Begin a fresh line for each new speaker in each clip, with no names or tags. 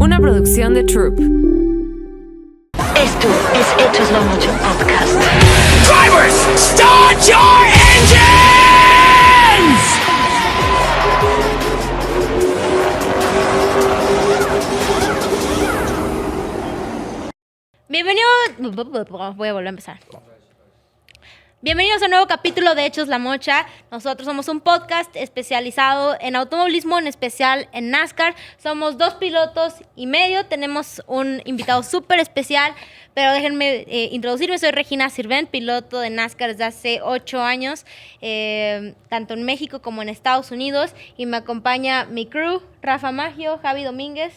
una producción de Troop.
Esto es Hechos La Noche Podcast.
Drivers, start your engines!
Bienvenidos. Voy a volver a empezar. Bienvenidos a un nuevo capítulo de Hechos La Mocha. Nosotros somos un podcast especializado en automovilismo, en especial en NASCAR. Somos 2 pilotos y medio. Tenemos un invitado súper especial, pero déjenme introducirme. Soy Regina Sirvent, piloto de NASCAR desde hace 8 años, tanto en México como en Estados Unidos. Y me acompaña mi crew, Rafa Maggio, Javi Domínguez.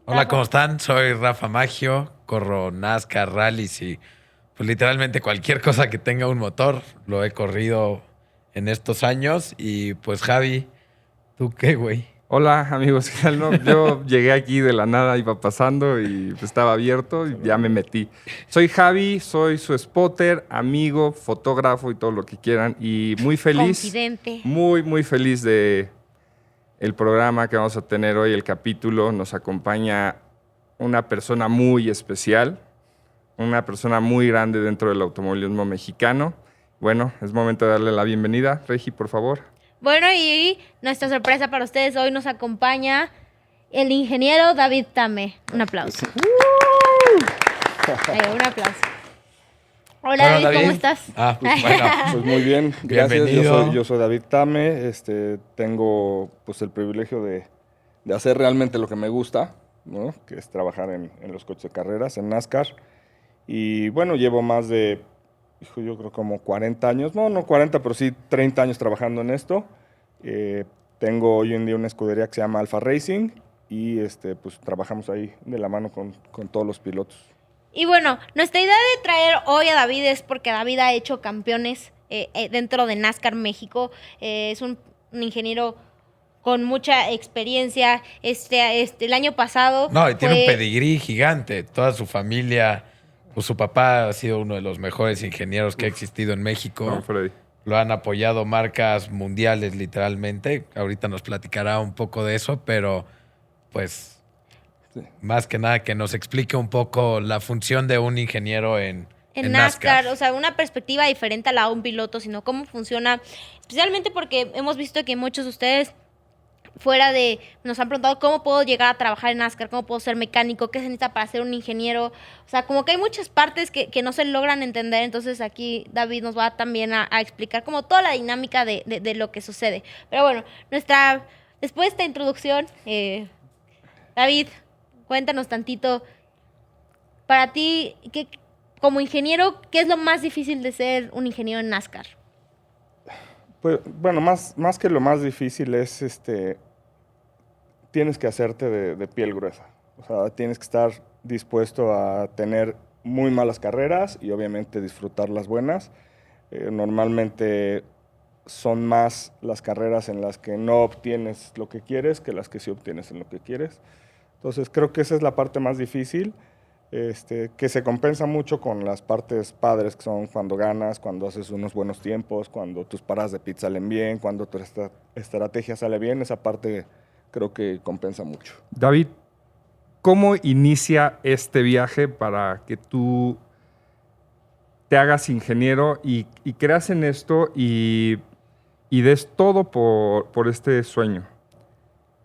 Hola,
Rafa.
¿cómo están? Soy Rafa Maggio, corro NASCAR, rallies y pues literalmente cualquier cosa que tenga un motor lo he corrido en estos años. Y pues Javi, ¿tú qué, güey?
Hola amigos, ¿qué tal? No, yo llegué aquí de la nada, iba pasando y estaba abierto y ya me metí. Soy Javi, soy su spotter, amigo, fotógrafo y todo lo que quieran. Y muy feliz,
Confidente.
muy feliz de el programa que vamos a tener hoy, el capítulo. Nos acompaña una persona muy especial, una persona muy grande dentro del automovilismo mexicano. Bueno, es momento de darle la bienvenida. Regi, por favor.
Bueno, y nuestra sorpresa para ustedes hoy nos acompaña el ingeniero David Tame. Un aplauso. Un aplauso. Hola,
Bueno,
David, ¿cómo estás?
Pues bueno,
Pues muy bien, gracias.
Bienvenido.
Yo soy David Tame. Tengo pues el privilegio de hacer realmente lo que me gusta, ¿no? Que es trabajar en los coches de carreras, en NASCAR. Y bueno, llevo más de, yo creo como 40 años, no 40, pero sí 30 años trabajando en esto. Tengo hoy en día una escudería que se llama Alfa Racing y pues trabajamos ahí de la mano con todos los pilotos.
Y bueno, nuestra idea de traer hoy a David es porque David ha hecho campeones dentro de NASCAR México. Es un ingeniero con mucha experiencia. El año pasado...
no, y tiene
fue-
un pedigrí gigante. Toda su familia, pues su papá ha sido uno de los mejores ingenieros que ha existido en México.
No, Freddy.
Lo han apoyado marcas mundiales, literalmente. Ahorita nos platicará un poco de eso, pero pues
Sí.
más que nada que nos explique un poco la función de un ingeniero en
NASCAR, o sea, una perspectiva diferente a la de un piloto, sino cómo funciona, especialmente porque hemos visto que muchos de ustedes nos han preguntado cómo puedo llegar a trabajar en NASCAR, cómo puedo ser mecánico, qué se necesita para ser un ingeniero, o sea, como que hay muchas partes que no se logran entender, entonces aquí David nos va también a explicar como toda la dinámica de lo que sucede. Pero bueno, después de esta introducción, David, cuéntanos tantito, para ti, como ingeniero, ¿qué es lo más difícil de ser un ingeniero en NASCAR?
Pues bueno, más que lo más difícil es tienes que hacerte de piel gruesa. O sea, tienes que estar dispuesto a tener muy malas carreras y obviamente disfrutar las buenas. Normalmente son más las carreras en las que no obtienes lo que quieres que las que sí obtienes en lo que quieres. Entonces creo que esa es la parte más difícil, que se compensa mucho con las partes padres, que son cuando ganas, cuando haces unos buenos tiempos, cuando tus paradas de pit salen bien, cuando tu estrategia sale bien. Esa parte creo que compensa mucho.
David, ¿cómo inicia este viaje para que tú te hagas ingeniero y creas en esto y des todo por este sueño?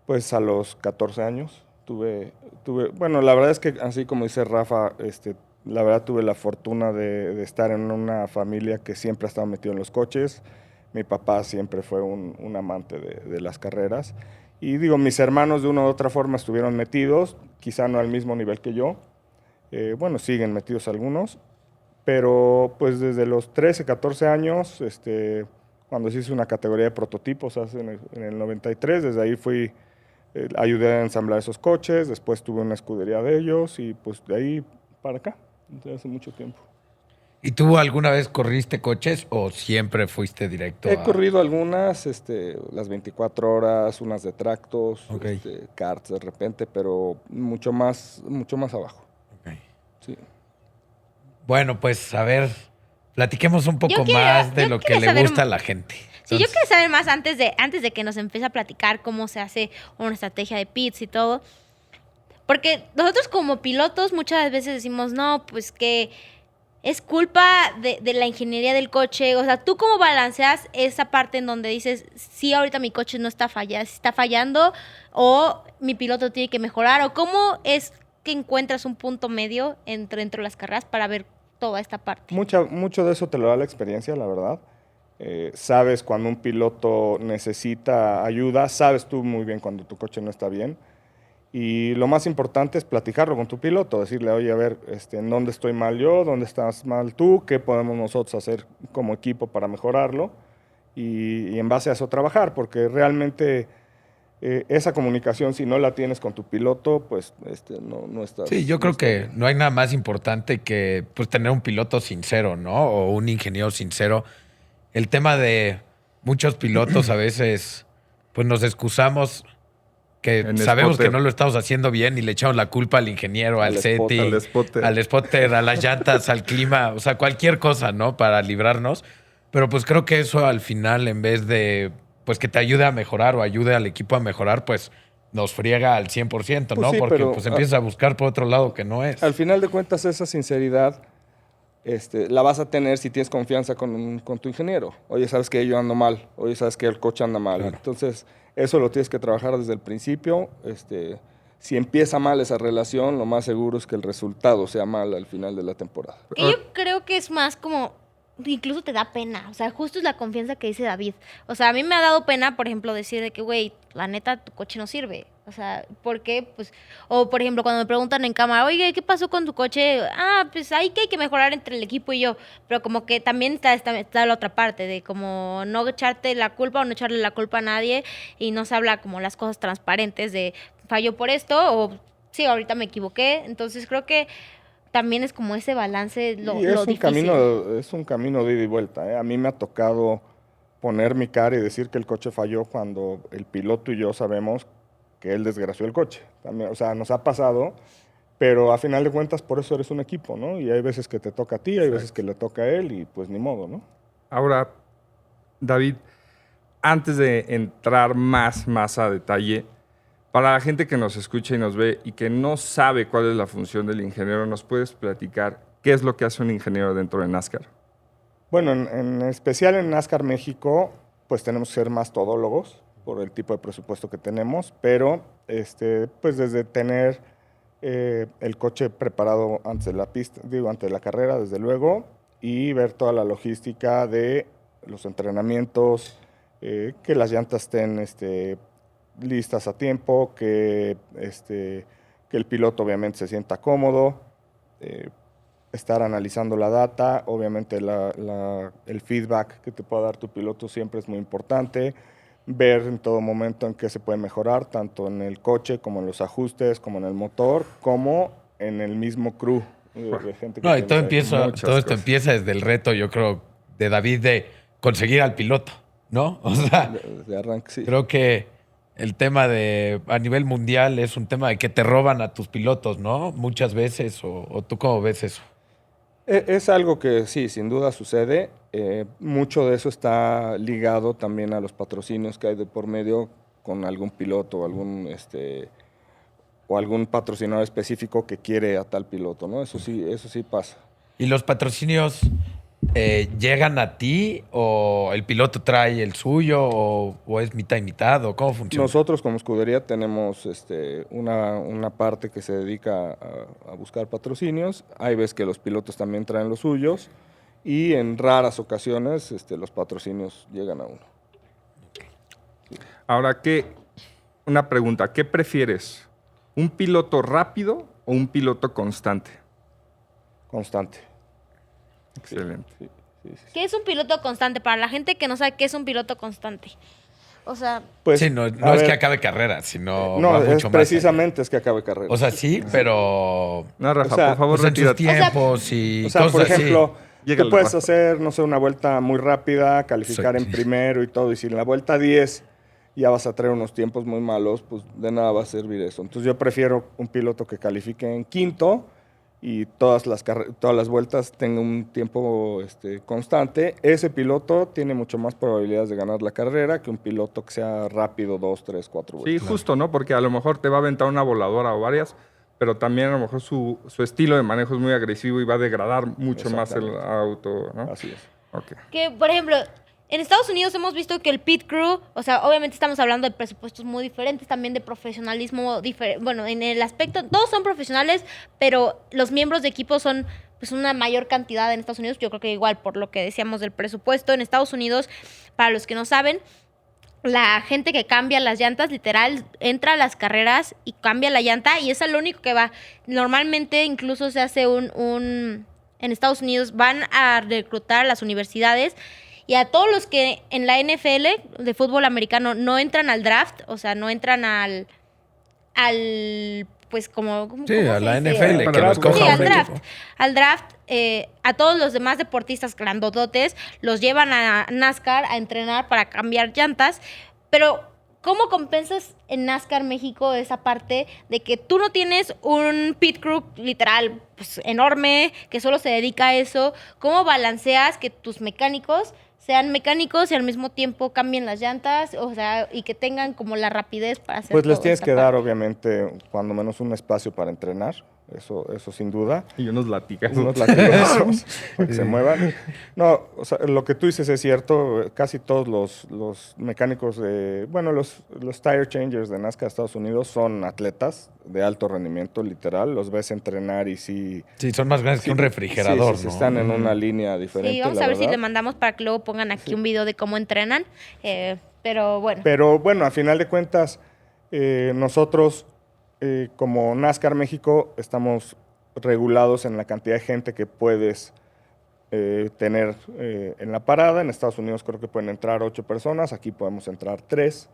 Pues a los 14 años bueno, la verdad es que así como dice Rafa, la verdad tuve la fortuna de estar en una familia que siempre ha estado metido en los coches. Mi papá siempre fue un amante de las carreras. Y digo, mis hermanos de una u otra forma estuvieron metidos, quizá no al mismo nivel que yo. Bueno, siguen metidos algunos. Pero pues desde los 13, 14 años, cuando se hizo una categoría de prototipos en el 93, desde ahí ayudé a ensamblar esos coches, después tuve una escudería de ellos y pues de ahí para acá, desde hace mucho tiempo.
¿Y tú alguna vez corriste coches o siempre fuiste directo
He corrido algunas, las 24 horas, unas de tractos,
Ok.
karts de repente, pero mucho más abajo.
Ok.
Sí.
Bueno, pues a ver, platiquemos un poco
quiero-
más de
yo
lo que
quiero
le
saber
gusta a la gente.
Sí, yo
Entonces,
quiero saber más antes de que nos empiece a platicar cómo se hace una estrategia de pits y todo. Porque nosotros como pilotos muchas veces decimos, no, pues que es culpa de la ingeniería del coche. O sea, ¿tú cómo balanceas esa parte en donde dices, sí, ahorita mi coche no está está fallando, o mi piloto tiene que mejorar? ¿O cómo es que encuentras un punto medio entre las carreras para ver toda esta parte?
Mucho de eso te lo da la experiencia, la verdad. Sabes cuando un piloto necesita ayuda, sabes tú muy bien cuando tu coche no está bien. Y lo más importante es platicarlo con tu piloto, decirle, oye, a ver, ¿en dónde estoy mal yo? ¿Dónde estás mal tú? ¿Qué podemos nosotros hacer como equipo para mejorarlo? Y en base a eso trabajar, porque realmente esa comunicación, si no la tienes con tu piloto, pues no estás...
Sí, yo
no
creo
estás
que
bien.
no hay nada más importante que pues tener un piloto sincero, ¿no? O un ingeniero sincero. El tema de muchos pilotos a veces pues nos excusamos que
En
sabemos que
spotter.
no lo estamos haciendo bien y le echamos la culpa al ingeniero, al
Al
setting,
spotter.
al spotter, a las llantas, al clima, o sea, cualquier cosa, ¿no? Para librarnos. Pero pues creo que eso al final, en vez de pues que te ayude a mejorar o ayude al equipo a mejorar, pues nos friega al 100%,
Pues
¿no?
sí,
Porque
pero,
pues empiezas a buscar por otro lado que no es.
Al final de cuentas, esa sinceridad la vas a tener si tienes confianza con tu ingeniero. Oye, sabes que yo ando mal. Oye, sabes que el coche anda mal.
Claro.
Entonces, eso lo tienes que trabajar desde el principio. Si empieza mal esa relación, lo más seguro es que el resultado sea mal al final de la temporada.
Que yo creo que es más como, incluso te da pena, o sea, justo es la confianza que dice David. O sea, a mí me ha dado pena, por ejemplo, decir de que, güey, la neta, tu coche no sirve. O sea, ¿por qué? Pues, o por ejemplo, cuando me preguntan en cámara, oye, ¿qué pasó con tu coche? Ah, pues ahí que hay que mejorar entre el equipo y yo. Pero como que también está la otra parte, de como no echarte la culpa o no echarle la culpa a nadie y no se habla como las cosas transparentes de falló por esto o sí, ahorita me equivoqué. Entonces creo que también es como ese balance lo
Y
difícil.
es un camino de ida y vuelta, ¿eh? A mí me ha tocado poner mi cara y decir que el coche falló cuando el piloto y yo sabemos que él desgració el coche. También, o sea, nos ha pasado, pero a final de cuentas por eso eres un equipo, ¿no? Y hay veces que te toca a ti, hay veces que le toca a él y pues ni modo, ¿no?
Ahora, David, antes de entrar más a detalle, para la gente que nos escucha y nos ve y que no sabe cuál es la función del ingeniero, ¿nos puedes platicar qué es lo que hace un ingeniero dentro de NASCAR?
Bueno, en especial en NASCAR México, pues tenemos que ser más todólogos por el tipo de presupuesto que tenemos, pero pues desde tener el coche preparado antes de la pista, digo, antes de la carrera, desde luego, y ver toda la logística de los entrenamientos, que las llantas estén listas a tiempo, que el piloto obviamente se sienta cómodo, estar analizando la data, obviamente el feedback que te pueda dar tu piloto siempre es muy importante, ver en todo momento en qué se puede mejorar, tanto en el coche como en los ajustes, como en el motor, como en el mismo crew. De gente que
No, y
tienes
todo,
ahí.
todo esto empieza desde el reto, yo creo, de David de conseguir al piloto, ¿no? O sea,
De arranque, sí.
creo que el tema de a nivel mundial es un tema de que te roban a tus pilotos, ¿no? Muchas veces, o tú cómo ves eso.
Es algo que sí, sin duda sucede. Mucho de eso está ligado también a los patrocinios que hay de por medio con algún piloto o algún patrocinador específico que quiere a tal piloto, ¿no? Eso sí pasa.
¿Y los patrocinios llegan a ti o el piloto trae el suyo o es mitad y mitad o cómo funciona?
Nosotros como escudería tenemos una parte que se dedica a buscar patrocinios. Hay veces que los pilotos también traen los suyos y en raras ocasiones los patrocinios llegan a uno.
Ahora, una pregunta, ¿qué prefieres? ¿Un piloto rápido o un piloto constante?
Constante.
Excelente.
Sí, sí, sí.
¿Qué es un piloto constante? Para la gente que no sabe qué es un piloto constante. O sea,
Pues,
sí, no
a
es
ver,
que acabe carrera, sino
no,
va
es
mucho más allá.
precisamente es que acabe carrera.
O sea, sí, pero
No, Rafa,
O sea,
por favor,
pues en sus
retírate.
tiempos y
O sea,
cosas
por ejemplo,
así.
Llégale,
tú puedes
Rafa.
hacer, no sé, una vuelta muy rápida, calificar
Sí.
en primero y todo, y si en la vuelta 10 ya vas a traer unos tiempos muy malos, pues de nada va a servir eso. Entonces yo prefiero un piloto que califique en quinto y todas las vueltas tenga un tiempo constante. Ese piloto tiene mucho más probabilidades de ganar la carrera que un piloto que sea rápido 2, 3, 4
Sí,
vueltas.
justo, ¿no? Porque a lo mejor te va a aventar una voladora o varias, pero también a lo mejor su estilo de manejo es muy agresivo y va a degradar mucho más el
Exactamente.
auto, ¿no?
Así es.
Ok.
Que, por ejemplo, en Estados Unidos hemos visto que el pit crew, o sea, obviamente estamos hablando de presupuestos muy diferentes, también de profesionalismo diferente. Bueno, en el aspecto, todos son profesionales, pero los miembros de equipo son pues una mayor cantidad en Estados Unidos. Yo creo que igual por lo que decíamos del presupuesto. En Estados Unidos, para los que no saben, la gente que cambia las llantas, literal, entra a las carreras y cambia la llanta y eso es lo único que va. Normalmente incluso se hace en Estados Unidos van a reclutar a las universidades y a todos los que en la NFL de fútbol americano no entran al draft, o sea, no entran al pues como... ¿cómo
Sí,
se
a la
dice?
NFL, que
Para
los
sí,
coja
Sí,
un
al draft.
equipo.
Al draft, a todos los demás deportistas grandototes los llevan a NASCAR a entrenar para cambiar llantas. Pero, ¿cómo compensas en NASCAR México esa parte de que tú no tienes un pit crew literal pues, enorme que solo se dedica a eso? ¿Cómo balanceas que tus mecánicos sean mecánicos y al mismo tiempo cambien las llantas? O sea, y que tengan como la rapidez para hacer
Pues les
toda
tienes
esa
que dar,
parte.
obviamente, cuando menos un espacio para entrenar. Eso sin duda.
Y unos latigazos.
Unos latigazos para que se muevan. No, o sea, lo que tú dices es cierto. Casi todos los mecánicos los tire changers de NASCAR Estados Unidos son atletas de alto rendimiento, literal. Los ves entrenar y sí.
Sí, son más grandes que un refrigerador,
sí,
¿no?
están en una línea diferente.
Sí, vamos
la
a ver si
verdad.
le mandamos para que luego pongan aquí un video de cómo entrenan. Pero bueno.
Pero bueno, a final de cuentas, nosotros, como NASCAR México, estamos regulados en la cantidad de gente que puedes tener en la parada. En Estados Unidos creo que pueden entrar 8 personas, aquí podemos entrar 3.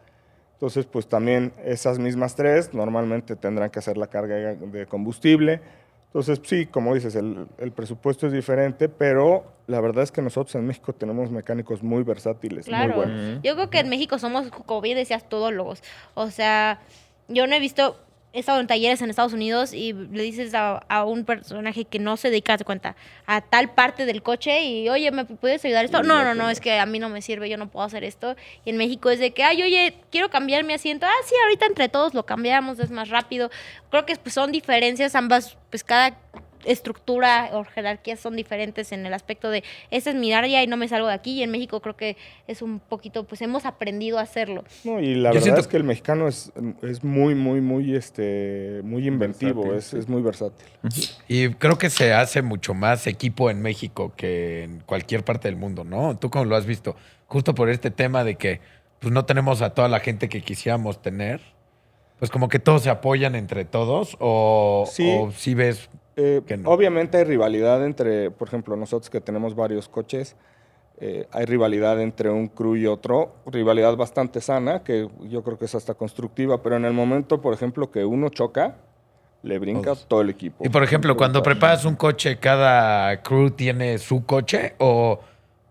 Entonces, pues también esas mismas 3 normalmente tendrán que hacer la carga de combustible. Entonces, sí, como dices, el presupuesto es diferente, pero la verdad es que nosotros en México tenemos mecánicos muy versátiles, muy
Claro,
buenos.
yo creo que en México somos, como bien decías, todólogos. O sea, yo no he visto, he estado en talleres en Estados Unidos y le dices a un personaje que no se dedica, de cuenta, a tal parte del coche y, oye, ¿me puedes ayudar esto?
Y
No, es que a mí no me sirve, yo no puedo hacer esto. Y en México es de que, ay, oye, quiero cambiar mi asiento. Ah, sí, ahorita entre todos lo cambiamos, es más rápido. Creo que pues, son diferencias ambas, pues cada estructura o jerarquías son diferentes en el aspecto de esta es mi área y no me salgo de aquí, y en México creo que es un poquito, pues hemos aprendido a hacerlo.
No, y la
Yo
verdad
siento-
es que el mexicano es muy inventivo,
Versátil,
es muy versátil.
Y creo que se hace mucho más equipo en México que en cualquier parte del mundo, ¿no? ¿Tú cómo lo has visto? Justo por este tema de que pues, no tenemos a toda la gente que quisiéramos tener. Pues como que todos se apoyan entre todos o sí ves que no.
Obviamente hay rivalidad entre, por ejemplo, nosotros que tenemos varios coches, hay rivalidad entre un crew y otro, rivalidad bastante sana, que yo creo que es hasta constructiva, pero en el momento, por ejemplo, que uno choca, le brinca
Todos.
todo el equipo.
Y por ejemplo, cuando
Entonces,
preparas un coche, ¿cada crew tiene su coche? ¿O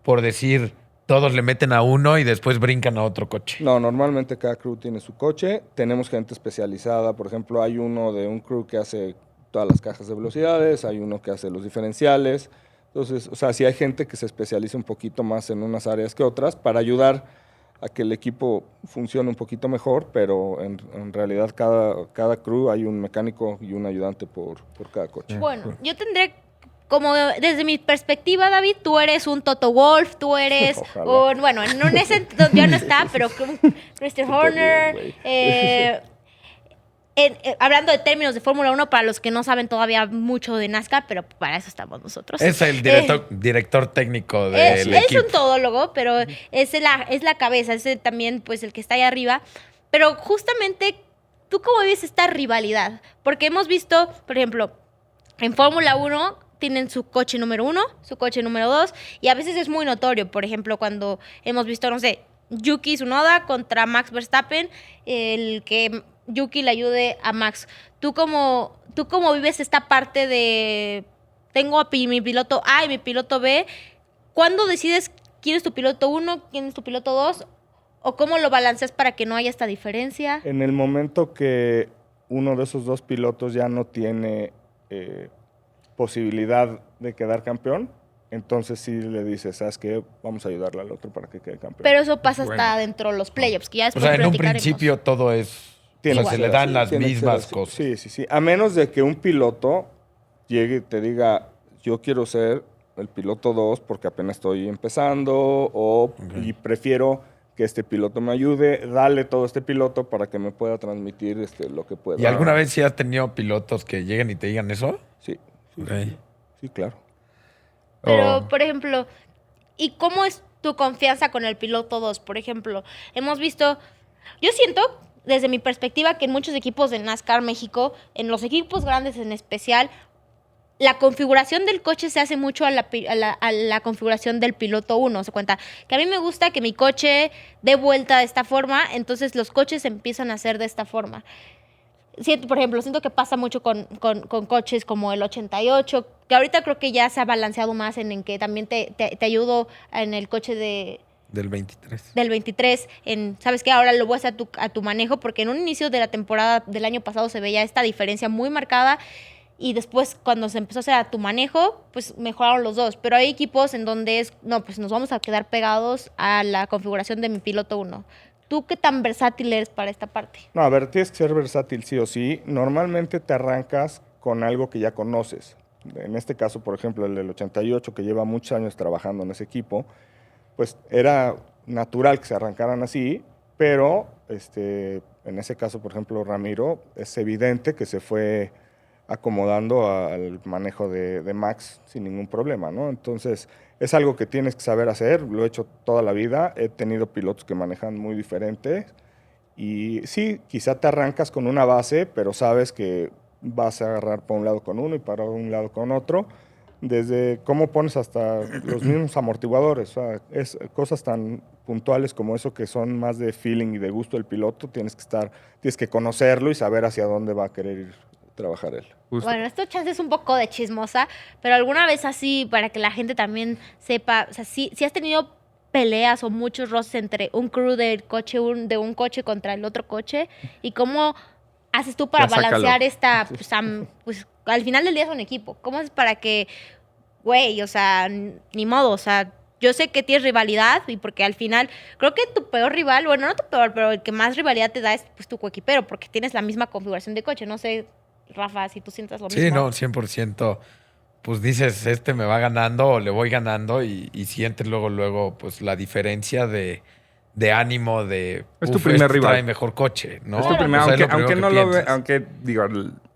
por decir, todos le meten a uno y después brincan a otro coche?
No, normalmente cada crew tiene su coche. Tenemos gente especializada. Por ejemplo, hay uno de un crew que hace todas las cajas de velocidades, hay uno que hace los diferenciales. Entonces, o sea, sí hay gente que se especializa un poquito más en unas áreas que otras para ayudar a que el equipo funcione un poquito mejor, pero en realidad cada crew hay un mecánico y un ayudante por cada coche.
Bueno, yo tendré, como desde mi perspectiva, David, tú eres un Toto Wolff, tú eres
Ojalá.
un, bueno, en ese entonces ya no está, pero un Christian Horner,
bien, güey.
hablando de términos de Fórmula 1, para los que no saben todavía mucho de NASCAR, pero para eso estamos nosotros.
Es el director técnico
Es
del equipo.
un todólogo, pero es la cabeza, es también pues el que está ahí arriba. Pero justamente, ¿tú cómo ves esta rivalidad? Porque hemos visto, por ejemplo, en Fórmula 1 tienen su coche número 1, su coche número 2, y a veces es muy notorio. Por ejemplo, cuando hemos visto, no sé, Yuki Tsunoda contra Max Verstappen, el que Yuki le ayude a Max. ¿Tú cómo vives esta parte de tengo a mi piloto A y mi piloto B? ¿Cuándo decides quién es tu piloto 1, quién es tu piloto 2? ¿O cómo lo balanceas para que no haya esta diferencia?
En el momento que uno de esos dos pilotos ya no tiene posibilidad de quedar campeón, entonces sí le dices, ¿sabes qué? Vamos a ayudarle al otro para que quede campeón.
Pero eso pasa hasta
Bueno.
dentro de los playoffs, que ya
O
después
sea, en un
platicaremos.
principio todo es
Tiene
O sea,
que
se le
ser
dan
así,
las
tiene que ser
mismas
así.
cosas.
Sí, sí, sí. A menos de que un piloto llegue y te diga, yo quiero ser el piloto 2 porque apenas estoy empezando y prefiero que este piloto me ayude, dale todo a este piloto para que me pueda transmitir lo que pueda.
¿Y alguna vez sí has tenido pilotos que lleguen y te digan eso?
Sí, sí,
Ok.
sí, claro.
Pero,
Oh.
por ejemplo, ¿y cómo es tu confianza con el piloto 2? Por ejemplo, hemos visto, yo siento, desde mi perspectiva, que en muchos equipos de NASCAR México, en los equipos grandes en especial, la configuración del coche se hace mucho a la configuración del piloto 1. Se cuenta que a mí me gusta que mi coche dé vuelta de esta forma, entonces los coches empiezan a hacer de esta forma. Por ejemplo, siento que pasa mucho con coches como el 88, que ahorita creo que ya se ha balanceado más en que también te ayudo en el coche
Del 23.
del 23, ¿sabes qué? Ahora lo voy a hacer a tu manejo, porque en un inicio de la temporada del año pasado se veía esta diferencia muy marcada, y después cuando se empezó a hacer a tu manejo, pues mejoraron los dos. Pero hay equipos en donde no, pues nos vamos a quedar pegados a la configuración de mi piloto 1. ¿Tú qué tan versátil eres para esta parte?
No, a ver, tienes que ser versátil sí o sí. Normalmente te arrancas con algo que ya conoces. En este caso, por ejemplo, el del 88, que lleva muchos años trabajando en ese equipo, pues era natural que se arrancaran así, pero en ese caso, por ejemplo, Ramiro, es evidente que se fue acomodando al manejo de Max sin ningún problema, ¿no? Entonces, es algo que tienes que saber hacer, lo he hecho toda la vida, he tenido pilotos que manejan muy diferentes y sí, quizá te arrancas con una base, pero sabes que vas a agarrar para un lado con uno y para un lado con otro, desde cómo pones hasta los mismos amortiguadores, o sea, es cosas tan puntuales como eso que son más de feeling y de gusto del piloto, tienes que conocerlo y saber hacia dónde va a querer ir trabajar él.
Justo.
Bueno, esto chance es un poco de chismosa, pero alguna vez así, para que la gente también sepa, o sea, si has tenido peleas o muchos roces entre un crew del coche, de un coche contra el otro coche, y cómo haces tú para
Ya sácalo.
balancear pues al final del día es un equipo. ¿Cómo haces para que, güey, o sea, ni modo, o sea, yo sé que tienes rivalidad y porque al final creo que tu peor rival, bueno, no tu peor, pero el que más rivalidad te da es pues tu coequipero, porque tienes la misma configuración de coche. No sé, Rafa, si tú sientas lo mismo.
Sí, no, 100%. Pues dices, me va ganando o le voy ganando y sientes luego, pues la diferencia de ánimo de...
Es tu primer rival.
Trae mejor coche, ¿no?
Es tu primer,
O sea, es lo
aunque
primero
no
que
lo ve,
piensas.
aunque digo,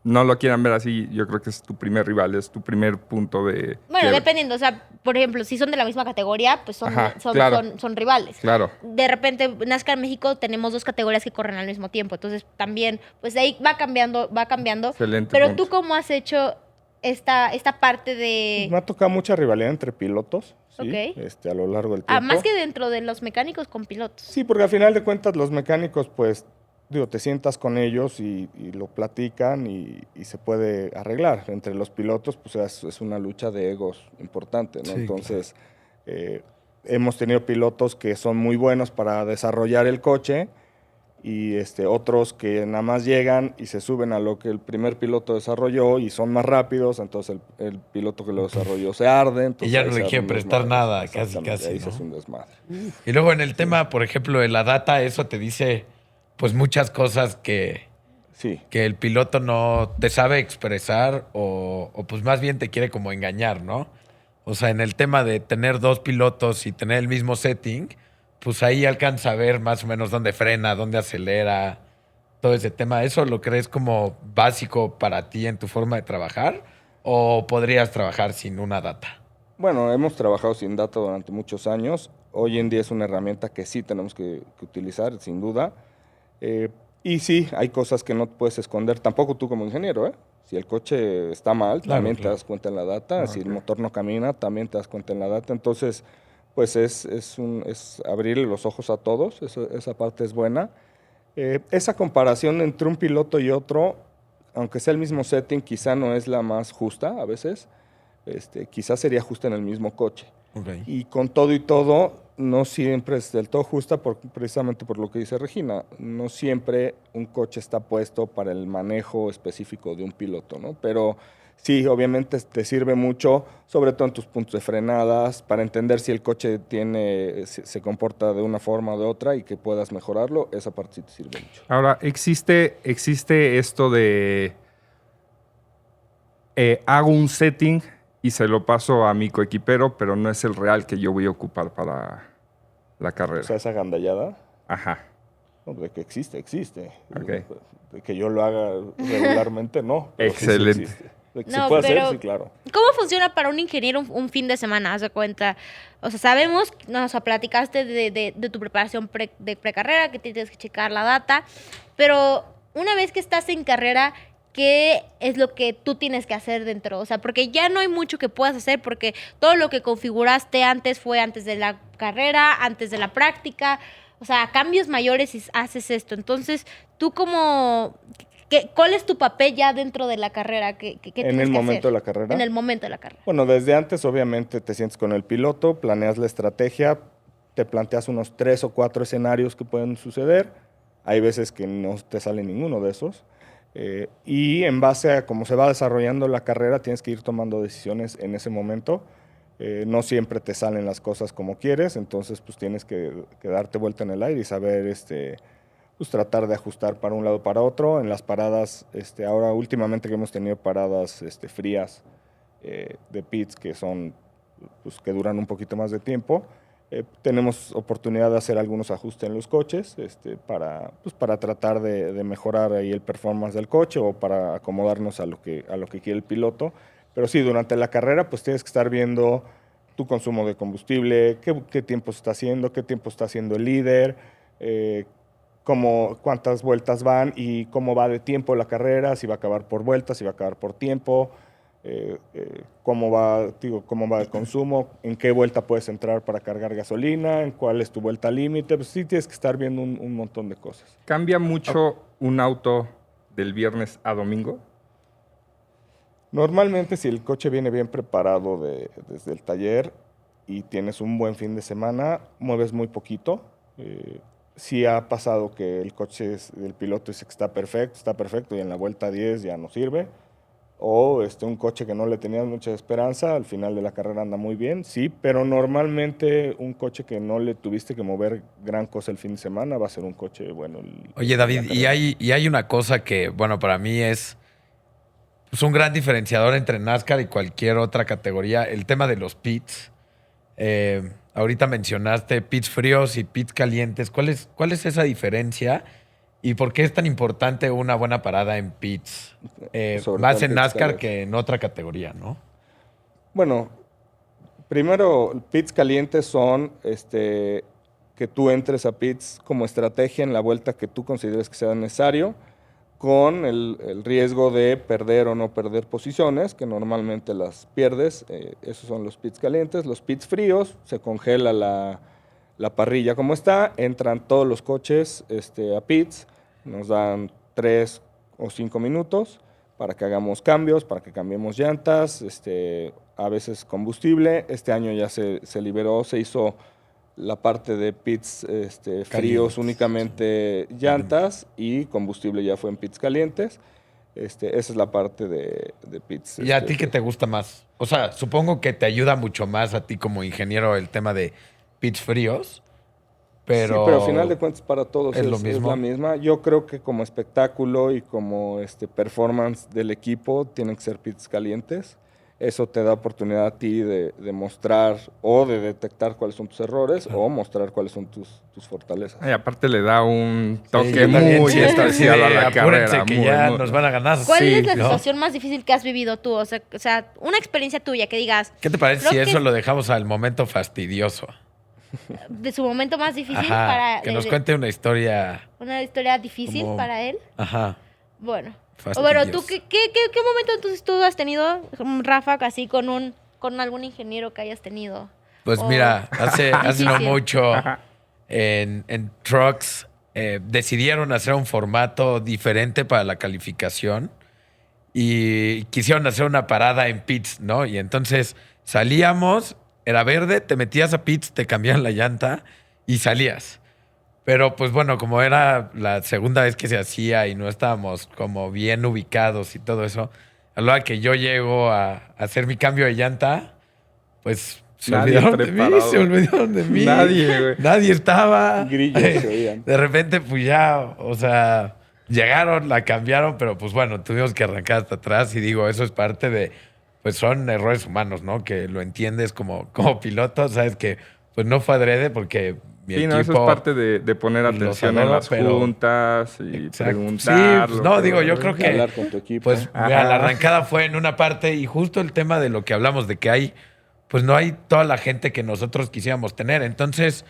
no lo quieran ver así, yo creo que es tu primer rival, es tu primer punto de...
Bueno,
quiebre.
dependiendo, o sea, por ejemplo, si son de la misma categoría, pues
Ajá, claro.
son rivales.
Claro.
De repente, en NASCAR México tenemos dos categorías que corren al mismo tiempo, entonces también, pues de ahí va cambiando.
Excelente
Pero
punto.
tú, ¿cómo has hecho esta parte de...
Me ha tocado mucha rivalidad entre pilotos, ¿sí?
Ok.
A lo largo del tiempo.
más que dentro de los mecánicos con pilotos?
Sí, porque al final de cuentas los mecánicos, pues, digo, te sientas con ellos y lo platican y se puede arreglar. Entre los pilotos, pues es una lucha de egos importante, ¿no?
Sí,
Entonces, hemos tenido pilotos que son muy buenos para desarrollar el coche y otros que nada más llegan y se suben a lo que el primer piloto desarrolló y son más rápidos, entonces el piloto que lo desarrolló se arde. Entonces
Y ya
ahí
no
se
le
arma
quieren
un
prestar
desmadre.
nada, casi,
Exactamente, ahí
¿no?
se hace un desmadre.
Y luego en el tema, por ejemplo, de la data, eso te dice pues muchas cosas que
Sí.
el piloto no te sabe expresar o pues más bien te quiere como engañar, ¿no? O sea, en el tema de tener dos pilotos y tener el mismo setting, pues ahí alcanza a ver más o menos dónde frena, dónde acelera, todo ese tema. ¿Eso lo crees como básico para ti en tu forma de trabajar o podrías trabajar sin una data?
Bueno, hemos trabajado sin data durante muchos años. Hoy en día es una herramienta que sí tenemos que utilizar, sin duda. Y sí, hay cosas que no puedes esconder, tampoco tú como ingeniero, ¿eh? Si el coche está mal,
Claro,
también
claro.
te das cuenta en la data. Si el motor no camina, también te das cuenta en la data. Entonces, pues es abrirle los ojos a todos, esa parte es buena. Esa comparación entre un piloto y otro, aunque sea el mismo setting, quizá no es la más justa a veces. Quizás sería justa en el mismo coche.
Ok.
Y con todo y todo, no siempre es del todo justa, precisamente por lo que dice Regina. No siempre un coche está puesto para el manejo específico de un piloto, ¿no? Pero sí, obviamente te sirve mucho, sobre todo en tus puntos de frenadas, para entender si el coche se comporta de una forma o de otra y que puedas mejorarlo. Esa parte sí te sirve mucho.
Ahora, existe esto de hago un setting y se lo paso a mi coequipero, pero no es el real que yo voy a ocupar para la carrera.
O sea, esa gandallada,
Ajá.
no, de que existe.
Ok.
De que yo lo haga regularmente, no. Pero sí, sí
Excelente.
existe. De que
No,
se puede
pero-
hacer, sí, claro.
¿Cómo funciona para un ingeniero un fin de semana? Haz de cuenta. O sea, sabemos, nos platicaste de tu preparación de precarrera, que tienes que checar la data, pero una vez que estás en carrera, ¿qué es lo que tú tienes que hacer dentro? O sea, porque ya no hay mucho que puedas hacer, porque todo lo que configuraste antes fue antes de la carrera, antes de la práctica. O sea, cambios mayores si haces esto. Entonces, tú como... ¿Cuál es tu papel ya dentro de la carrera? ¿Qué
En
tienes
el
que
momento
hacer?
de la carrera.
En el momento de la carrera.
Bueno, desde antes obviamente te sientes con el piloto, planeas la estrategia, te planteas unos 3 o 4 escenarios que pueden suceder. Hay veces que no te sale ninguno de esos. Y en base a cómo se va desarrollando la carrera, tienes que ir tomando decisiones en ese momento. No siempre te salen las cosas como quieres, entonces pues tienes que darte vuelta en el aire y saber pues tratar de ajustar para un lado para otro. En las paradas, ahora últimamente que hemos tenido paradas frías de pits que son, pues que duran un poquito más de tiempo, tenemos oportunidad de hacer algunos ajustes en los coches para tratar de mejorar ahí el performance del coche o para acomodarnos a lo que quiere el piloto. Pero sí, durante la carrera pues tienes que estar viendo tu consumo de combustible, qué tiempo se está haciendo, qué tiempo está haciendo el líder, cuántas vueltas van y cómo va de tiempo la carrera, si va a acabar por vueltas, si va a acabar por tiempo, cómo va el consumo, en qué vuelta puedes entrar para cargar gasolina, en cuál es tu vuelta límite. Pues sí tienes que estar viendo un montón de cosas.
¿Cambia mucho un auto del viernes a domingo?
Normalmente si el coche viene bien preparado desde el taller y tienes un buen fin de semana, mueves muy poquito. Sí ha pasado que el coche del piloto dice que está perfecto y en la vuelta 10 ya no sirve. O un coche que no le tenías mucha esperanza, al final de la carrera anda muy bien, sí, pero normalmente un coche que no le tuviste que mover gran cosa el fin de semana va a ser un coche bueno.
Oye, David, y hay una cosa que, bueno, para mí es pues, un gran diferenciador entre NASCAR y cualquier otra categoría, el tema de los pits. Ahorita mencionaste pits fríos y pits calientes. ¿Cuál es esa diferencia? ¿Y por qué es tan importante una buena parada en pits?
Sobre
Más
todo
en
pits
NASCAR
calientes.
que en otra categoría, ¿no?
Bueno, primero, pits calientes son que tú entres a pits como estrategia en la vuelta que tú consideres que sea necesario, con el riesgo de perder o no perder posiciones, que normalmente las pierdes. Esos son los pits calientes. Los pits fríos, se congela la parrilla como está, entran todos los coches a pits, nos dan 3 o 5 minutos para que hagamos cambios, para que cambiemos llantas, a veces combustible. Este año ya se liberó, se hizo la parte de pits fríos, únicamente llantas, y combustible ya fue en pits calientes. Esa es la parte de pits.
¿Y a ti qué te gusta más? O sea, supongo que te ayuda mucho más a ti como ingeniero el tema de pits fríos, pero...
Sí, pero al final de cuentas para todos
¿Es lo
es
mismo?
la misma. Yo creo que como espectáculo y como performance del equipo tienen que ser pits calientes. Eso te da oportunidad a ti de mostrar o de detectar cuáles son tus errores o mostrar cuáles son tus fortalezas.
Y aparte le da un toque
yo también
muy
siento así
especial
de,
a la
apúrense
carrera.
que
muy,
ya
muy-
nos van a ganar.
¿Cuál
Sí,
es la
¿no?
situación más difícil que has vivido tú? O sea, una experiencia tuya que digas,
¿Qué te parece
Creo
si
que-
eso lo dejamos al momento fastidioso?
de su momento más difícil
Ajá,
para...
que nos cuente una historia.
Una historia difícil
como-
para él.
Ajá.
Bueno.
Fastidioso.
O bueno, ¿tú qué momento entonces tú has tenido, Rafa, así con algún ingeniero que hayas tenido?
Pues
O-
mira, hace no
Difícil.
mucho en Trucks decidieron hacer un formato diferente para la calificación y quisieron hacer una parada en pits, ¿no? Y entonces salíamos era verde, te metías a pits, te cambiaban la llanta y salías. Pero pues bueno, como era la segunda vez que se hacía y no estábamos como bien ubicados y todo eso, a la hora que yo llego a hacer mi cambio de llanta, pues se
Nadie
olvidaron de mí,
preparado.
se olvidaron de mí.
Nadie, güey.
Nadie estaba.
Grillos se oían.
De repente, pues ya, o sea, llegaron, la cambiaron, pero pues bueno, tuvimos que arrancar hasta atrás y digo, eso es parte de, pues son errores humanos, ¿no? Que lo entiendes como piloto, sabes que pues no fue adrede porque mi
Sí,
equipo...
no, eso es parte de poner
los
atención en
adoro,
las
pero-
juntas y
Exacto.
preguntar.
Sí, pues, no, digo, yo creo que...
Hablar con tu equipo.
Pues
Ajá.
mira, la arrancada fue en una parte y justo el tema de lo que hablamos, de que hay, pues no hay toda la gente que nosotros quisiéramos tener. Entonces,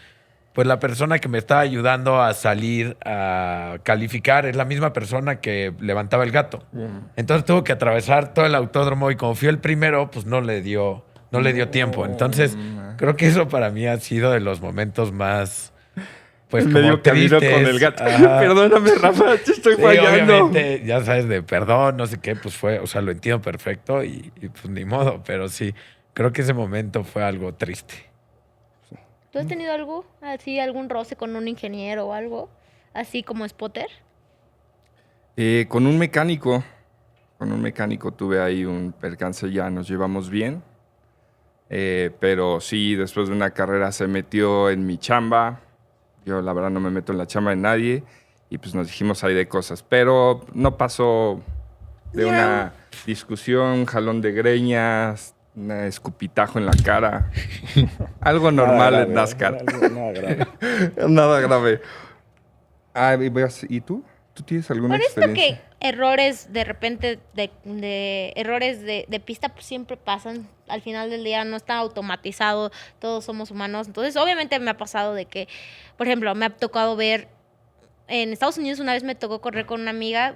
pues la persona que me estaba ayudando a salir a calificar es la misma persona que levantaba el gato. Entonces tuvo que atravesar todo el autódromo y como fui el primero, pues no le dio tiempo. Entonces, creo que eso para mí ha sido de los momentos más, pues como
medio camino
tristes.
con el gato.
Ajá.
Perdóname, Rafa, te estoy
Sí,
fallando.
obviamente, ya sabes, de perdón, no sé qué, pues fue, o sea, lo entiendo perfecto y pues ni modo, pero sí, creo que ese momento fue algo triste.
¿Tú has tenido algo así, algún roce con un ingeniero o algo así como spotter?
Con un mecánico tuve ahí un percance, ya nos llevamos bien. Pero sí, después de una carrera se metió en mi chamba. Yo la verdad no me meto en la chamba de nadie. Y pues nos dijimos ahí de cosas. Pero no pasó de una discusión, jalón de greñas, un escupitajo en la cara. Algo normal
Nada
en
grave,
NASCAR.
Nada grave.
Nada grave. Ah, ¿y tú? ¿Tú tienes alguna
Por esto
experiencia?
que errores de repente, errores de pista, pues siempre pasan. Al final del día no está automatizado, todos somos humanos. Entonces, obviamente me ha pasado de que, por ejemplo, me ha tocado ver, en Estados Unidos una vez me tocó correr con una amiga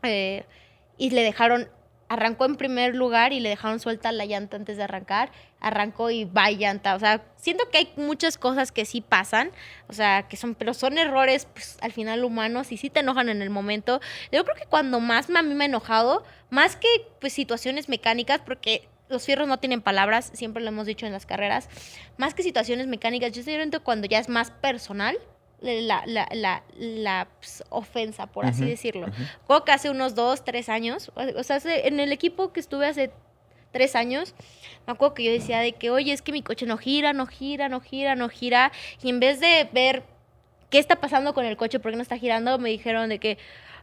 y le dejaron, arrancó en primer lugar y le dejaron suelta la llanta antes de arrancar, arrancó y va llanta. O sea, siento que hay muchas cosas que sí pasan, o sea, pero son errores, pues, al final humanos y sí te enojan en el momento. Yo creo que cuando más a mí me ha enojado, más que pues situaciones mecánicas, porque los fierros no tienen palabras, siempre lo hemos dicho en las carreras, más que situaciones mecánicas, yo siento cuando ya es más personal, pues, ofensa, por así decirlo. Creo que hace unos 2, 3 años, o sea, en el equipo que estuve hace 3 años, me acuerdo que yo decía de que, oye, es que mi coche no gira, y en vez de ver qué está pasando con el coche, por qué no está girando, me dijeron de que,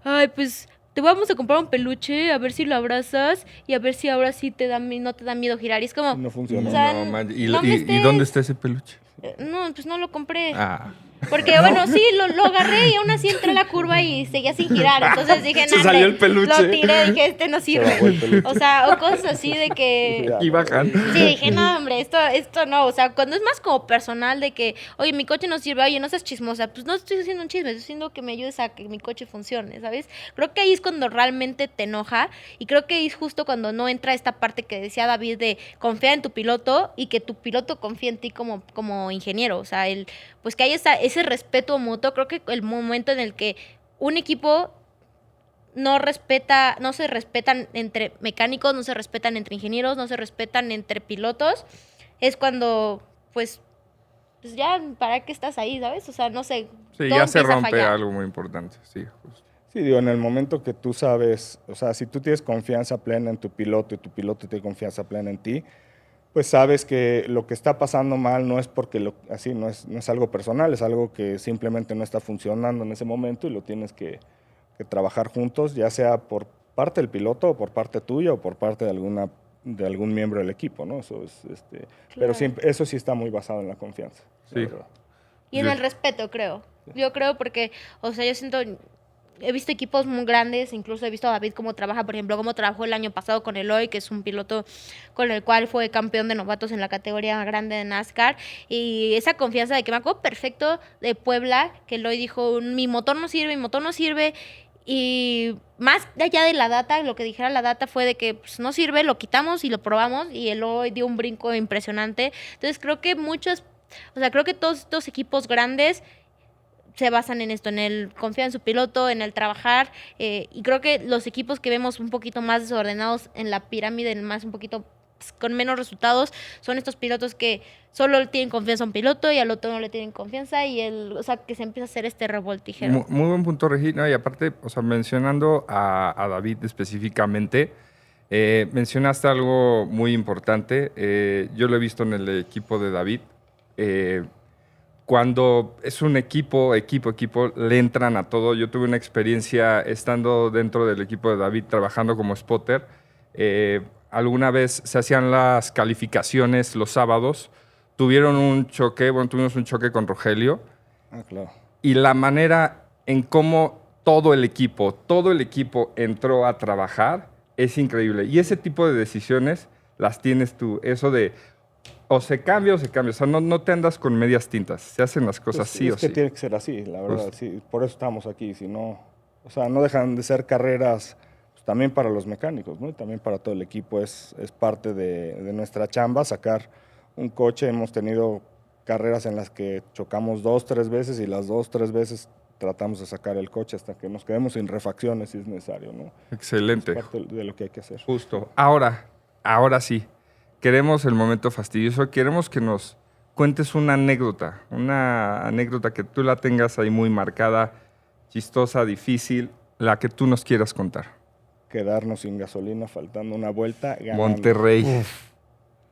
ay, pues te vamos a comprar un peluche, a ver si lo abrazas y a ver si ahora sí no te da miedo girar. Y es como,
No funciona.
o sea,
No, man,
no me
¿y
estés-
dónde está ese peluche?
no, pues no lo compré.
Ah.
Porque, bueno, sí, lo agarré y aún así entré a la curva y seguía sin girar. Entonces dije,
Se
"Nah,
salió
hombre",
el peluche.
Lo tiré, dije, este no
Se bajó el
sirve.
peluche.
O sea, o cosas así de que...
Y bajan.
Sí, dije, no, hombre, esto no. O sea, cuando es más como personal de que, oye, mi coche no sirve, oye, no seas chismosa. Pues no estoy haciendo un chisme, estoy diciendo que me ayudes a que mi coche funcione, ¿sabes? Creo que ahí es cuando realmente te enoja y creo que es justo cuando no entra esta parte que decía David de confiar en tu piloto y que tu piloto confíe en ti como ingeniero. O sea, pues que hay ese respeto mutuo. Creo que el momento en el que un equipo no se respetan entre mecánicos, no se respetan entre ingenieros, no se respetan entre pilotos, es cuando, pues ya, ¿para qué estás ahí, sabes? O sea, no sé.
Sí,
todo
ya se
empieza a
rompe
fallar.
algo muy importante. Sí, justo.
Sí, digo, en el momento que tú sabes, o sea, si tú tienes confianza plena en tu piloto y tu piloto tiene confianza plena en ti, pues sabes que lo que está pasando mal no es porque no es algo personal, es algo que simplemente no está funcionando en ese momento y lo tienes que trabajar juntos, ya sea por parte del piloto o por parte tuya o por parte de algún miembro del equipo, ¿no? Eso es, pero
Claro.
siempre, eso sí está muy basado en la confianza. la
Sí.
verdad.
Y en
Yo-
el respeto, creo. Yo creo porque, o sea, yo siento, he visto equipos muy grandes, incluso he visto a David cómo trabaja, por ejemplo, cómo trabajó el año pasado con Eloy, que es un piloto con el cual fue campeón de novatos en la categoría grande de NASCAR, y esa confianza de que me acuerdo perfecto de Puebla, que Eloy dijo, mi motor no sirve, y más allá de la data, lo que dijera la data fue de que pues, no sirve, lo quitamos y lo probamos, y Eloy dio un brinco impresionante. Entonces creo que creo que todos estos equipos grandes se basan en esto, en el confiar en su piloto, en el trabajar, y creo que los equipos que vemos un poquito más desordenados en la pirámide, más un poquito con menos resultados son estos pilotos que solo tienen confianza a un piloto y al otro no le tienen confianza o sea, que se empieza a hacer este revoltijero.
Muy buen punto, Regina. Y aparte, o sea, mencionando a David específicamente, mencionaste algo muy importante. Yo lo he visto en el equipo de David. Cuando es un equipo, le entran a todo. Yo tuve una experiencia estando dentro del equipo de David, trabajando como spotter. Alguna vez se hacían las calificaciones los sábados. Tuvimos un choque con Rogelio.
Ah, claro.
Y la manera en cómo todo el equipo entró a trabajar es increíble. Y ese tipo de decisiones las tienes tú. Eso de o se cambia o se cambia. O sea, no te andas con medias tintas. Se hacen las cosas sí o
es que
sí.
tiene que ser así, la verdad.
Pues-
Sí, por eso estamos aquí. Si no, o sea, no dejan de ser carreras pues, también para los mecánicos, ¿no? Y también para todo el equipo. Es parte de nuestra chamba sacar un coche. Hemos tenido carreras en las que chocamos 2, 3 veces y las 2, 3 veces tratamos de sacar el coche hasta que nos quedemos sin refacciones si es necesario, ¿no?
Excelente.
Es parte de lo que hay que hacer.
Justo. Ahora sí. Queremos el momento fastidioso. Queremos que nos cuentes una anécdota que tú la tengas ahí muy marcada, chistosa, difícil, la que tú nos quieras contar.
Quedarnos sin gasolina, faltando una vuelta, ganando.
Monterrey.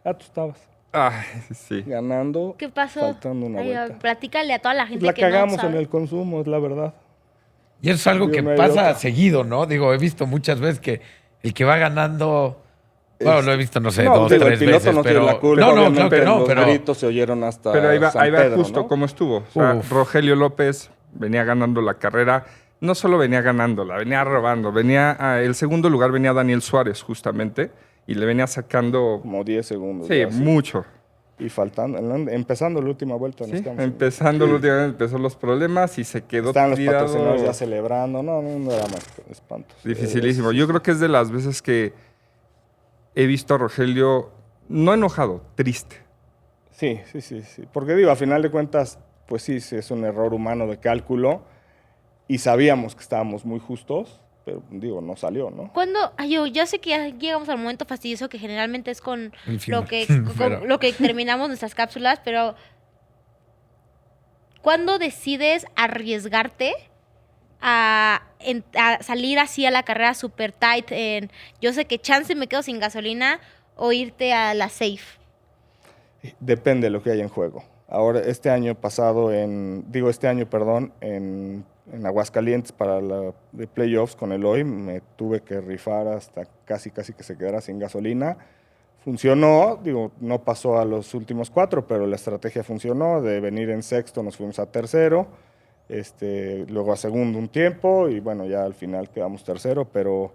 Ah, tú estabas
Ay, sí.
ganando,
¿Qué pasó?
faltando una
Ay,
vuelta.
platícale a toda la gente
Pues la
que no
cagamos
sabe.
en el consumo, es la verdad.
Y eso es algo
Yo
que
no hay
pasa
otra.
seguido, ¿no? Digo, he visto muchas veces que el que va ganando... Bueno, lo he visto, no sé,
No,
2,
digo,
3
el piloto
veces,
no
pero...
tiene la culpa,
no,
obviamente,
claro que no,
los
pero...
gritos se oyeron hasta
Pero ahí va
San Pedro,
justo
¿no?
como estuvo. O sea,
Uf.
Rogelio López venía ganando la carrera. No solo venía ganándola, venía robando. El segundo lugar venía Daniel Suárez, justamente, y le venía sacando,
Como 10 segundos.
sí,
ya, sí.
mucho.
Y faltando, empezando la última vuelta. nos
Sí,
quedamos sin-
empezando la última vez, empezó los problemas y se quedó
Estaban los
tirado.
patrocinadores ya celebrando. No era más espantos.
Dificilísimo. Yo creo que es de las veces que he visto a Rogelio no enojado, triste.
Sí. Porque digo, a final de cuentas, pues sí es un error humano de cálculo. Y sabíamos que estábamos muy justos, pero digo, no salió, ¿no?
¿Cuándo? Ay, yo sé que ya llegamos al momento fastidioso que generalmente es con
El final.
lo que,
Pero-
con lo que terminamos nuestras cápsulas, pero ¿cuándo decides arriesgarte a salir así a la carrera super tight? Yo sé que chance me quedo sin gasolina o irte a la safe.
Depende de lo que haya en juego. Ahora, este año, en Aguascalientes para de playoffs con Eloy, me tuve que rifar hasta casi que se quedara sin gasolina. Funcionó, digo, no pasó a los últimos 4, pero la estrategia funcionó. De venir en sexto nos fuimos a tercero, luego a segundo un tiempo y bueno, ya al final quedamos tercero, pero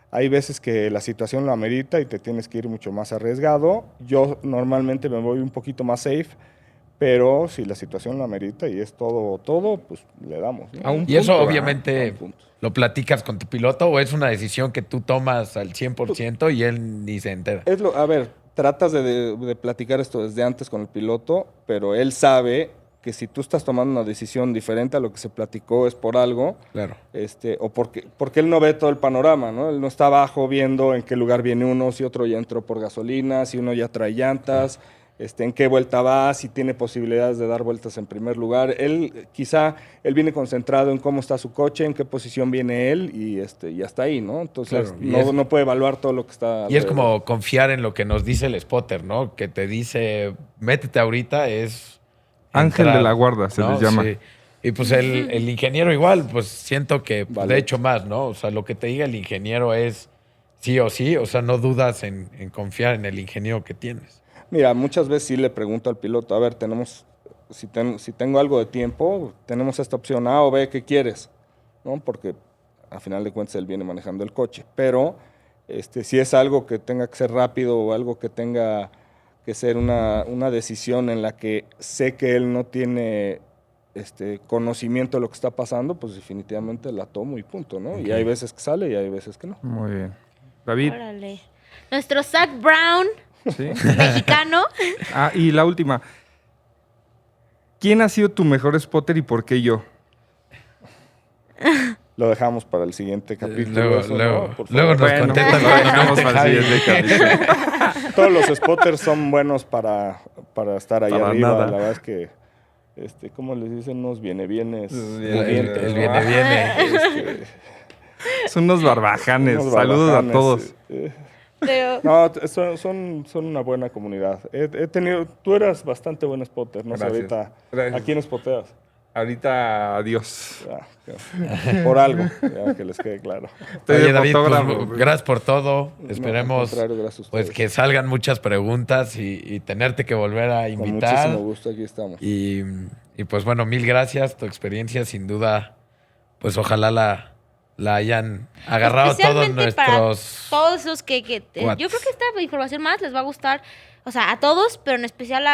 hay veces que la situación lo amerita y te tienes que ir mucho más arriesgado. Yo normalmente me voy un poquito más safe, pero si la situación lo amerita y es todo, pues le damos, ¿no?
A un
Y eso
punto,
obviamente
a un punto.
lo platicas con tu piloto o es una decisión que tú tomas al 100% y él ni se entera.
A ver, tratas de platicar esto desde antes con el piloto, pero él sabe que si tú estás tomando una decisión diferente a lo que se platicó es por algo,
Claro.
o porque él no ve todo el panorama, ¿no? Él no está abajo viendo en qué lugar viene uno, si otro ya entró por gasolina, si uno ya trae llantas, en qué vuelta va, si tiene posibilidades de dar vueltas en primer lugar. Él viene concentrado en cómo está su coche, en qué posición viene él y hasta ahí, ¿no? Entonces
Claro,
no puede evaluar todo lo que está
Y es
alrededor.
como confiar en lo que nos dice el spotter, ¿no? Que te dice, métete ahorita, es...
Ángel de la guarda se les llama.
Sí. Y pues el ingeniero igual, pues siento que
Vale.
de hecho más, ¿no? O sea, lo que te diga el ingeniero es sí o sí, o sea, no dudas en confiar en el ingeniero que tienes.
Mira, muchas veces sí le pregunto al piloto, a ver, si tengo algo de tiempo, tenemos esta opción A o B, ¿qué quieres? ¿No? Porque a final de cuentas él viene manejando el coche. Pero si es algo que tenga que ser rápido o algo que tenga que ser una decisión en la que sé que él no tiene conocimiento de lo que está pasando, pues definitivamente la tomo y punto, ¿no? Y hay veces que sale y hay veces que no.
Muy bien. David,
Órale. Nuestro Zach Brown,
¿sí?
mexicano.
Y la última. ¿Quién ha sido tu mejor spotter y por qué yo?
Lo dejamos para el siguiente capítulo.
Luego,
eso,
luego,
¿no? Por
luego
favor.
nos
Bueno,
contestan
lo dejamos
nuevamente,
para el
Javi.
siguiente capítulo.
todos los spotters son buenos para estar ahí
Para
arriba.
nada.
La verdad es que, ¿cómo les dicen? Unos vienes.
El viene.
Son unos barbajanes.
Unos
Saludos
barbajanes,
a todos.
Pero
No, son una buena comunidad. Tú eras bastante buen spotter, no sé,
Gracias.
ahorita.
Gracias.
¿A quién spoteas?
Ahorita, adiós.
Por algo, ya que les quede claro.
Estoy
Oye,
de
David,
fotógrafo.
pues, gracias por todo.
No,
Esperemos
al contrario, gracias a
pues
ustedes.
que salgan muchas preguntas y tenerte que volver a
Con
invitar.
muchísimo gusto, aquí estamos.
Y pues bueno, mil gracias. Tu experiencia, sin duda, pues ojalá la hayan agarrado todos
especialmente para
nuestros.
todos los que
Cuates.
yo creo que esta información más les va a gustar, o sea, a todos, pero en especial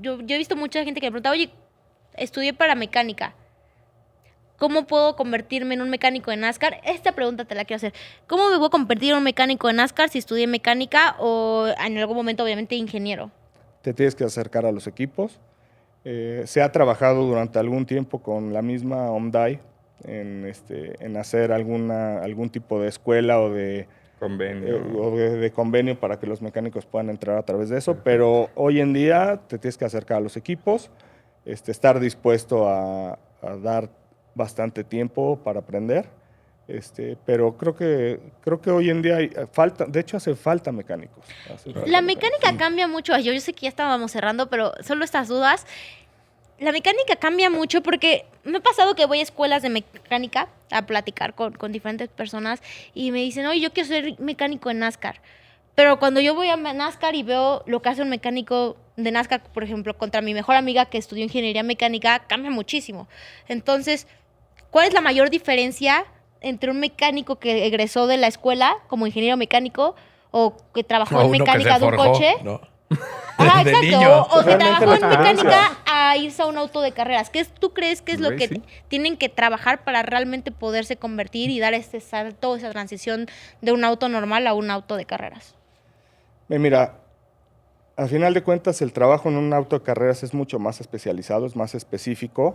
yo he visto mucha gente que me pregunta, oye, estudié para mecánica, ¿cómo puedo convertirme en un mecánico de NASCAR? Esta pregunta te la quiero hacer. ¿Cómo me puedo convertir en un mecánico de NASCAR si estudié mecánica o en algún momento obviamente ingeniero?
Te tienes que acercar a los equipos. Se ha trabajado durante algún tiempo con la misma Hyundai en hacer algún tipo de escuela o de convenio para que los mecánicos puedan entrar a través de eso, pero hoy en día te tienes que acercar a los equipos, estar dispuesto a dar bastante tiempo para aprender, pero creo que hoy en día de hecho hace falta mecánicos.
La mecánica cambia mucho. Yo sé que ya estábamos cerrando, pero solo estas dudas. La mecánica cambia mucho porque me ha pasado que voy a escuelas de mecánica a platicar con diferentes personas y me dicen, oye, yo quiero ser mecánico de NASCAR. Pero cuando yo voy a NASCAR y veo lo que hace un mecánico de NASCAR, por ejemplo, contra mi mejor amiga que estudió ingeniería mecánica, cambia muchísimo. Entonces, ¿cuál es la mayor diferencia entre un mecánico que egresó de la escuela como ingeniero mecánico o que trabajó en
uno que
mecánica
se
de un
forjó,
coche?
¿no?
Ajá,
De
exacto.
niño.
O que
Realmente
trabajó en
la experiencia.
mecánica a irse a un auto de carreras. ¿Tú crees que es lo que
Racing.
tienen que trabajar para realmente poderse convertir y dar ese salto, esa transición de un auto normal a un auto de carreras?
Mira, al final de cuentas el trabajo en un auto de carreras es mucho más especializado, es más específico.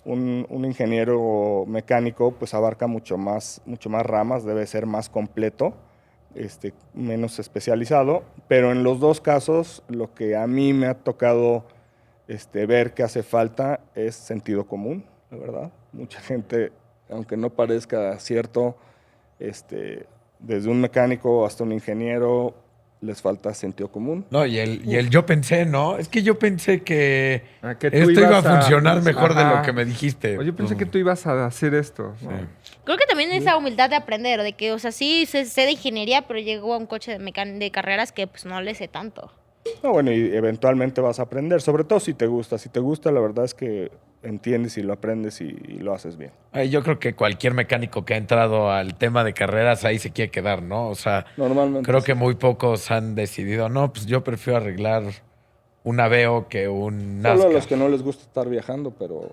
Un ingeniero mecánico pues abarca mucho más ramas, debe ser más completo, menos especializado, pero en los dos casos lo que a mí me ha tocado ver que hace falta es sentido común, la verdad. Mucha gente, aunque no parezca cierto, desde un mecánico hasta un ingeniero, les falta sentido común.
No, y el yo pensé, ¿no? Es que yo pensé que,
Que tú
esto iba a
ibas a-
funcionar mejor de
Ajá.
lo que me dijiste.
Oye, pensé que tú ibas a hacer esto. ¿no?
Sí.
Creo que también esa humildad de aprender, de que, o sea, sí sé de ingeniería, pero llegó a un coche de carreras que pues no le sé tanto.
No, bueno, y eventualmente vas a aprender, sobre todo si te gusta. Si te gusta, la verdad es que entiendes y lo aprendes y lo haces bien.
Ay, yo creo que cualquier mecánico que ha entrado al tema de carreras ahí se quiere quedar, ¿no? O sea,
Normalmente.
creo
sí.
que muy pocos han decidido, no, pues yo prefiero arreglar un Aveo que un
Solo a
NASCAR.
los que no les gusta estar viajando, pero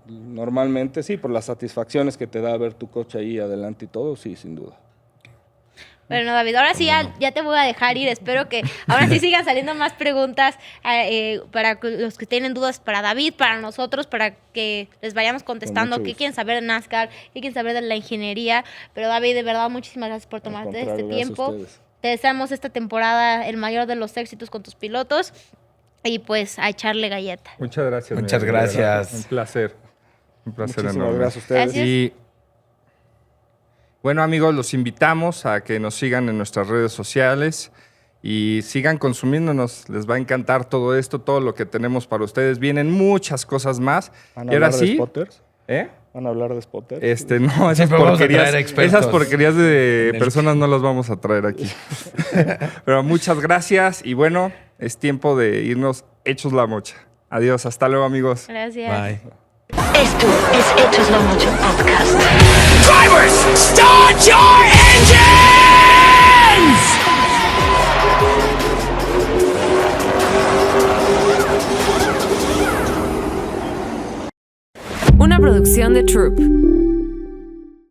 normalmente sí, por las satisfacciones que te da ver tu coche ahí adelante y todo, sí, sin duda.
Bueno, David, ahora sí ya te voy a dejar ir. Espero que ahora sí sigan saliendo más preguntas para los que tienen dudas para David, para nosotros, para que les vayamos contestando
mucho
qué
gusto.
quieren saber de NASCAR, qué quieren saber de la ingeniería. Pero David, de verdad, muchísimas gracias por
Al
tomarte
contrario,
este
gracias a
tiempo.
ustedes.
Te deseamos esta temporada el mayor de los éxitos con tus pilotos y pues a echarle galleta.
Muchas gracias.
Muchas
Miguel, de verdad.
gracias.
Un placer. Un placer
Muchísimas
enorme.
gracias a ustedes.
Gracias.
Y bueno, amigos, los invitamos a que nos sigan en nuestras redes sociales y sigan consumiéndonos. Les va a encantar todo esto, todo lo que tenemos para ustedes. Vienen muchas cosas más.
¿Van a
Y ahora
hablar de
sí,
spotters?
¿eh?
¿Van a hablar de spotters?
No, esas
pero vamos a
porquerías,
traer expertos
esas porquerías de
en el-
personas no las vamos a traer aquí. Pero muchas gracias y bueno, es tiempo de irnos hechos la mocha. Adiós, hasta luego, amigos.
Gracias.
Bye.
Esto es Hechos la Mocha Podcast.
Drivers, start your engines!
Una producción de Troop.